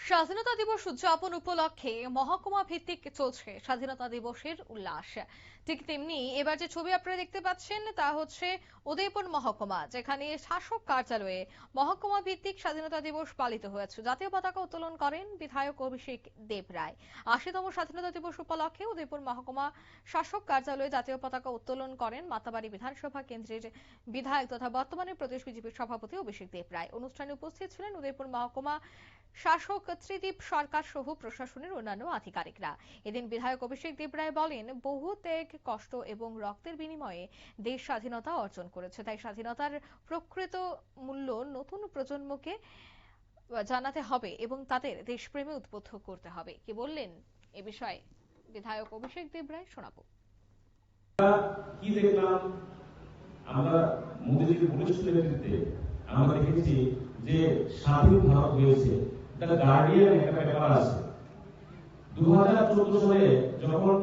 স্বাধীনতা দিবস উদযাপন উপলক্ষে মহকুমা ভিত্তিক চলছে স্বাধীনতা দিবসের উল্লাস। ঠিক তেমনি এবার যে ছবি আপনারা দেখতে পাচ্ছেন তা হচ্ছে উদয়পুর মহকুমা, যেখানে শাসক কার্যালয়ে মহকুমা ভিত্তিক স্বাধীনতা দিবস পালিত হয়েছে। জাতীয় পতাকা উত্তোলন করেন বিধায়ক অভিষেক দেব রায়। ৮০তম স্বাধীনতা দিবস উপলক্ষে উদয়পুর মহকুমা শাসক কার্যালয়ে জাতীয় পতাকা উত্তোলন করেন মাতাবাড়ি বিধানসভা কেন্দ্রের বিধায়ক তথা বর্তমানে প্রদেশ বিজেপির সভাপতি অভিষেক দেব রায়। অনুষ্ঠানে উপস্থিত ছিলেন উদয়পুর মহকুমা শাসক ত্রিদীপ সরকার সহ প্রশাসনের অন্যান্য আধিকারিকরা। এদিন বিধায়ক অভিষেক দেব রায় বলেন, বহু ত্যাগ, কষ্ট এবং রক্তের বিনিময়ে দেশ স্বাধীনতা অর্জন করেছে। তাই স্বাধীনতার প্রকৃত মূল্য নতুন প্রজন্মকে জানাতে হবে এবং তাদের দেশপ্রেমে উদ্বুদ্ধ করতে হবে। কি বললেন এ বিষয়ে বিধায়ক অভিষেক দেব রায়, শোনাবো। কি দেখলাম আমরা মোদীজির বলিষ্ঠ নেতৃত্বে আমরা দেখেছি যে স্বাধীন ভারত হয়েছে। দ্য গার্ডিয়ান একটা পেপার আছে 2014 সালে যখন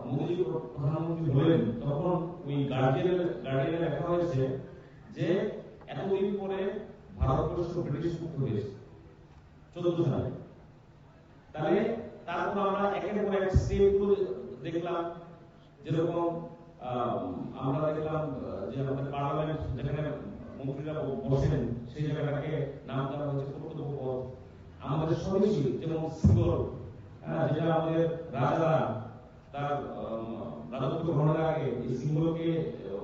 মোদীজি প্রধানমন্ত্রী হলেন তখন ওই গার্ডিয়ানে লেখা হয়েছে যে এতদিন পরে ভারতবর্ষ ব্রিটিশ মুক্ত হয়েছে 14 সালে। তাহলে তারপর আমরা একের পর এক স্টেপগুলো দেখলাম, যেরকম আমরা দেখলাম যে আমাদের পার্লামেন্ট যেখানে মন্ত্রীরা বসেন সেই জায়গাটাকে নাম দেওয়া হয়েছে কর্তব্য পদ। আমাদের স্বদেশী যেমন সিঙ্গল, যেটা আমাদের রাজারা তার রাজত্ব গ্রহণের আগে এই সিঙ্গলকে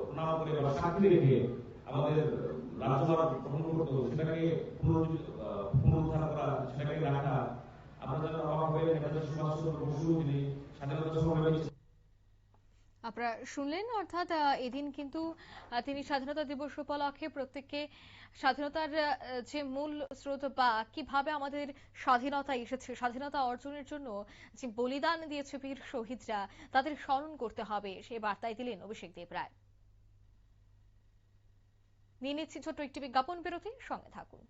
প্রণাম করে বা সাক্ষী রেখে আমাদের রাজভার গ্রহণ করতো, সেটাকে পুনরুদ্ধার করা, সেটাকে রাখা। আমরা যেন অবাক হয়ে নেতাজি সুভাষচন্দ্র বসু তিনি স্বাধীনতা সংগ্রামী। আপনারা শুনলেন, অর্থাৎ এদিন কিন্তু তিনি স্বাধীনতা দিবস উপলক্ষে প্রত্যেককে স্বাধীনতার যে মূল স্রোত বা কিভাবে আমাদের স্বাধীনতা এসেছে, স্বাধীনতা অর্জনের জন্য যে বলিদান দিয়েছে বীর শহীদরা, তাদের স্মরণ করতে হবে, সেই বার্তাই দিলেন অভিষেক দেব রায়। নিয়ে নিচ্ছি ছোট্ট একটি বিজ্ঞাপন বিরতি, সঙ্গে থাকুন।